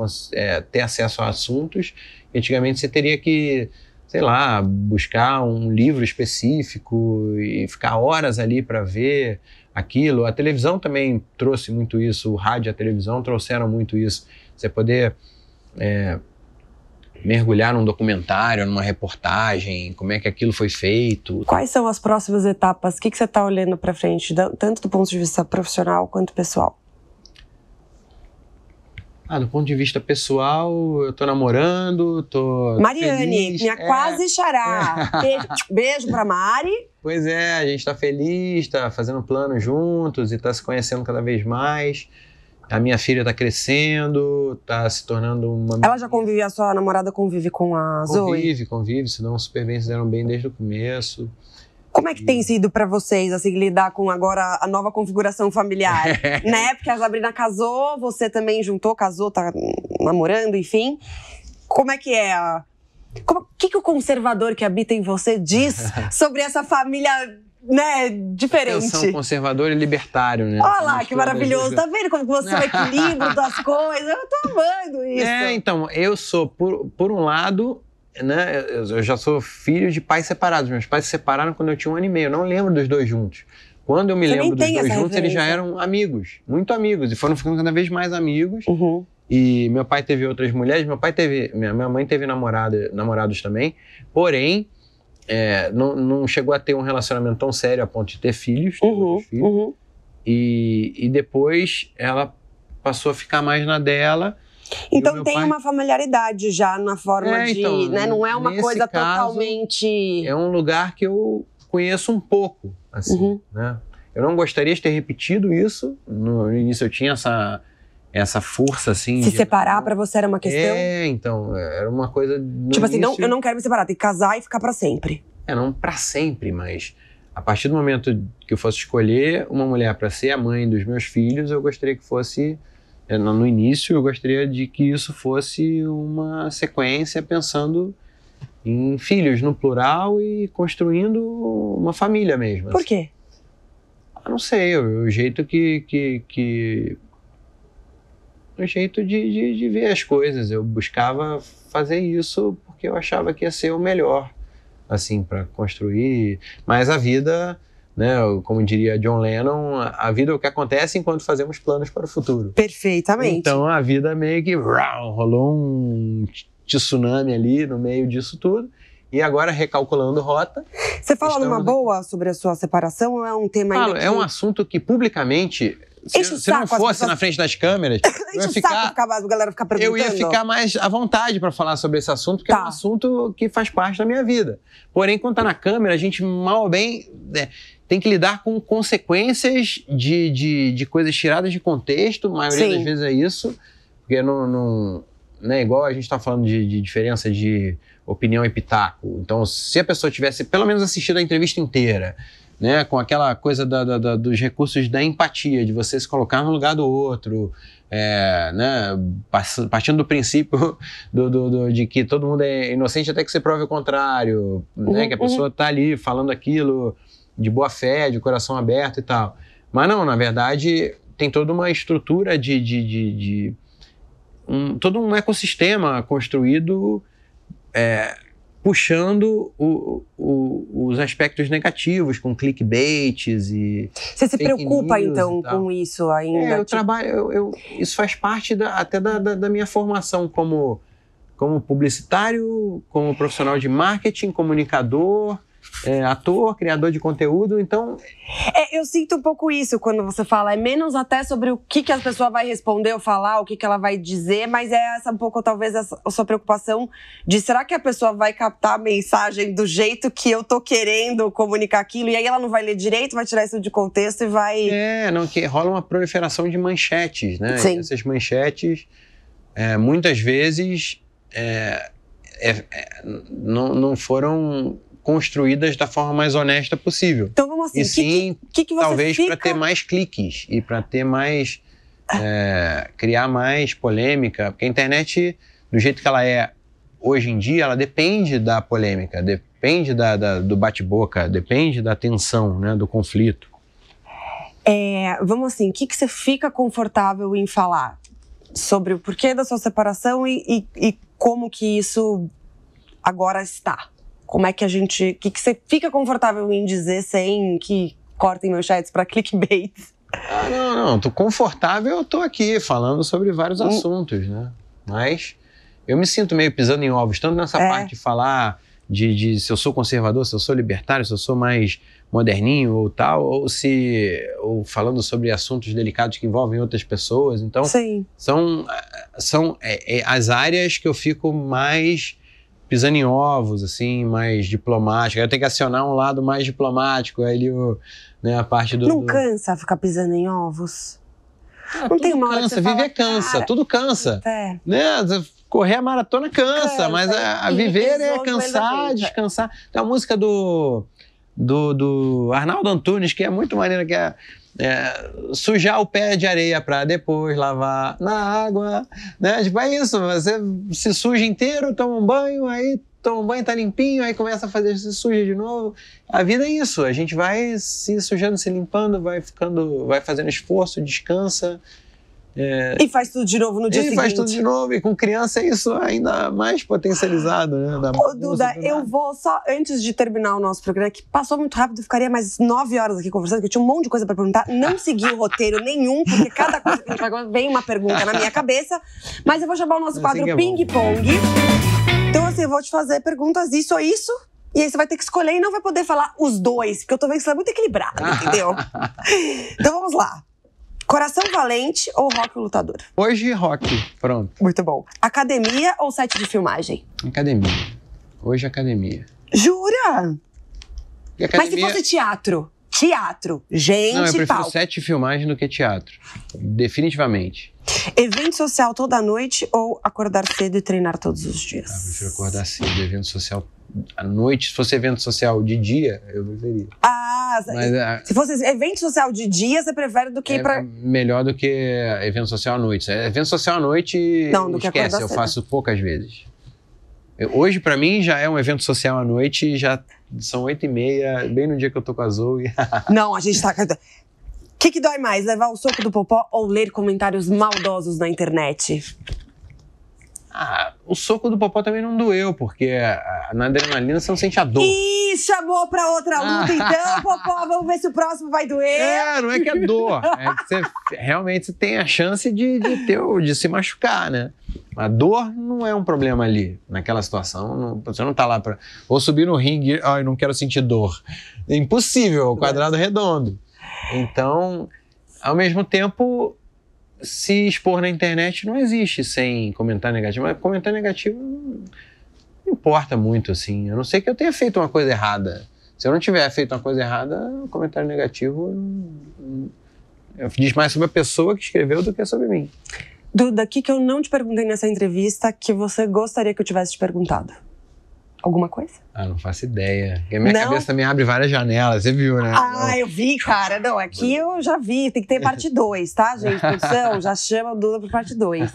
ter acesso a assuntos que antigamente você teria que, sei lá, buscar um livro específico e ficar horas ali para ver aquilo. A televisão também trouxe muito isso, o rádio e a televisão trouxeram muito isso. Você poder mergulhar num documentário, numa reportagem, como é que aquilo foi feito. Quais são as próximas etapas? O que você está olhando para frente, tanto do ponto de vista profissional quanto pessoal? Do ponto de vista pessoal, eu tô namorando, tô Mariane, feliz. minha quase xará. Beijo pra Mari. Pois é, a gente tá feliz, tá fazendo planos juntos e tá se conhecendo cada vez mais. A minha filha tá crescendo, tá se tornando uma... Ela já convive, a sua namorada convive com a Zoe? Convive, se dão super bem, se deram bem desde o começo. Como é que tem sido pra vocês, assim, lidar com agora a nova configuração familiar? Né? Porque a Sabrina casou, você também casou, tá namorando, enfim. Como é que é o que o conservador que habita em você diz sobre essa família, né, diferente? Eu sou um conservador e libertário, né? Olha lá, que maravilhoso. Tá vendo como você é o equilíbrio das coisas? Eu tô amando isso. Então, eu sou, por um lado, né, eu já sou filho de pais separados. Meus pais se separaram quando eu tinha 1 ano e meio. Eu não lembro dos dois juntos. Quando eu me lembro dos dois juntos, eles já eram amigos, muito amigos. E foram ficando cada vez mais amigos. E meu pai teve outras mulheres. Minha mãe teve namorados também. Porém, não chegou a ter um relacionamento tão sério a ponto de ter filhos. E depois ela passou a ficar mais na dela. Então tem uma familiaridade já na forma de... né? Não é uma coisa totalmente... É um lugar que eu conheço um pouco, assim, né? Eu não gostaria de ter repetido isso. No início eu tinha essa força, assim... Se separar pra você era uma questão? Então, era uma coisa... Tipo assim, eu não quero me separar, tem que casar e ficar pra sempre. Não pra sempre, mas a partir do momento que eu fosse escolher uma mulher pra ser a mãe dos meus filhos, eu gostaria que fosse... No início, eu gostaria de que isso fosse uma sequência pensando em filhos no plural e construindo uma família mesmo. Por quê? Não sei, o jeito o jeito de ver as coisas. Eu buscava fazer isso porque eu achava que ia ser o melhor, assim, para construir. Mas a vida... né? Como diria John Lennon, a vida é o que acontece enquanto fazemos planos para o futuro. Perfeitamente. Então a vida meio que rolou um tsunami ali no meio disso tudo. E agora, recalculando rota... Você fala numa boa sobre a sua separação ou é um tema ainda É um assunto que publicamente... Se não fosse na frente das câmeras, a galera ficar perguntando. Eu ia ficar mais à vontade para falar sobre esse assunto, porque é um assunto que faz parte da minha vida. Porém, quando tá na câmera, a gente mal ou bem tem que lidar com consequências de coisas tiradas de contexto. A maioria das vezes é isso, porque não é igual a gente tá falando de diferença de opinião e pitaco. Então, se a pessoa tivesse pelo menos assistido a entrevista inteira, né, com aquela coisa dos recursos da empatia, de você se colocar no lugar do outro, né, partindo do princípio de que todo mundo é inocente até que você prove o contrário, né, que a pessoa está ali falando aquilo de boa fé, de coração aberto e tal. Mas não, na verdade, tem toda uma estrutura todo um ecossistema construído puxando os aspectos negativos, com clickbaits e... Você se preocupa, então, com isso ainda? Eu trabalho... isso faz parte até da minha formação como publicitário, como profissional de marketing, comunicador ator, criador de conteúdo, então... Eu sinto um pouco isso quando você fala, é menos até sobre o que a pessoa vai responder ou falar, o que ela vai dizer, mas é essa um pouco, talvez, a sua preocupação de será que a pessoa vai captar a mensagem do jeito que eu tô querendo comunicar aquilo, e aí ela não vai ler direito, vai tirar isso de contexto e vai... que rola uma proliferação de manchetes, né? Sim. Essas manchetes, muitas vezes, não foram construídas da forma mais honesta possível. Então vamos assim, e sim, que você talvez fica... para ter mais cliques e para ter mais... criar mais polêmica, porque a internet, do jeito que ela é hoje em dia, ela depende da polêmica, depende do bate-boca, depende da tensão, né, do conflito. Vamos assim, o que você fica confortável em falar sobre o porquê da sua separação e como que isso agora está? Como é que o que você fica confortável em dizer sem que cortem meus chats para clickbait? Não, tô confortável, eu tô aqui falando sobre vários assuntos, né? Mas eu me sinto meio pisando em ovos, tanto nessa parte de falar de se eu sou conservador, se eu sou libertário, se eu sou mais moderninho ou tal, ou falando sobre assuntos delicados que envolvem outras pessoas. Então, sim, são as áreas que eu fico mais pisando em ovos, assim, mais diplomático. Eu tenho que acionar um lado mais diplomático, aí a parte do... Não cansa ficar pisando em ovos? Não tem uma hora que você viver fala, cansa, tudo cansa. Né? Correr a maratona cansa, mas a viver é cansar, descansar. Tem a música do Arnaldo Antunes, que é muito maneira, que é sujar o pé de areia para depois lavar na água, né? Tipo, é isso, você se suja inteiro, toma um banho, aí toma um banho, tá limpinho, aí começa a se suja de novo. A vida é isso, a gente vai se sujando, se limpando, vai fazendo esforço, descansa. E faz tudo de novo no dia seguinte. E faz tudo de novo, e com criança é isso ainda mais potencializado, né? Duda, eu vou só, antes de terminar o nosso programa, que passou muito rápido, ficaria mais 9 horas aqui conversando, que eu tinha um monte de coisa pra perguntar, não segui o roteiro nenhum, porque cada coisa que a gente vai vem uma pergunta na minha cabeça, mas eu vou chamar o nosso quadro Ping-Pong. Então assim, eu vou te fazer perguntas isso ou isso, e aí você vai ter que escolher e não vai poder falar os dois, porque eu tô vendo que você é muito equilibrado, entendeu? Então vamos lá. Coração valente ou rock lutador? Hoje, rock. Pronto. Muito bom. Academia ou set de filmagem? Academia. Hoje, academia. Jura? E academia... Mas se fosse teatro? Teatro. Gente, não, eu prefiro palco. set de filmagem do que teatro. Definitivamente. Evento social toda noite ou acordar cedo e treinar todos os dias? Eu prefiro acordar cedo. Evento social à noite. Se fosse evento social de dia, eu preferia. Mas, se fosse evento social de dia, você prefere do que ir pra... melhor do que evento social à noite. Evento social à noite, não, esquece, eu faço poucas vezes. Hoje, pra mim, já é um evento social à noite, já são 8h30, bem no dia que eu tô com a Zoe. Não, a gente tá... O que dói mais, levar o soco do popó ou ler comentários maldosos na internet? O soco do popó também não doeu, porque na adrenalina você não sente a dor. Ih, chamou pra outra luta então, popó, vamos ver se o próximo vai doer. Não é que é dor, é que você realmente tem a chance de se machucar, né? A dor não é um problema ali, naquela situação, você não tá lá pra... Ou subir no ringue, não quero sentir dor. É impossível, o quadrado redondo. Então, ao mesmo tempo... Se expor na internet não existe sem comentário negativo. Mas comentário negativo não importa muito, assim. A não ser que eu tenha feito uma coisa errada. Se eu não tiver feito uma coisa errada, o comentário negativo diz mais sobre a pessoa que escreveu do que sobre mim. Duda, o que eu não te perguntei nessa entrevista que você gostaria que eu tivesse te perguntado? Alguma coisa? Não faço ideia. Porque a minha cabeça também abre várias janelas, você viu, né? Eu vi, cara. Não, aqui eu já vi. Tem que ter parte 2, tá, gente? Produção, já chama o Duda pra parte 2.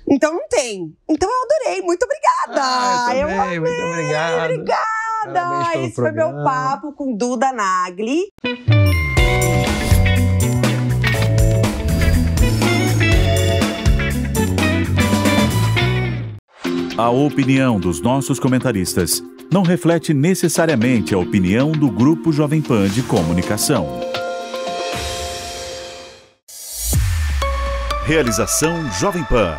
Então não tem. Então eu adorei. Muito obrigada. Eu amei, muito obrigado. Obrigada. Esse foi meu papo com Duda Nagli. A opinião dos nossos comentaristas não reflete necessariamente a opinião do Grupo Jovem Pan de Comunicação. Realização Jovem Pan.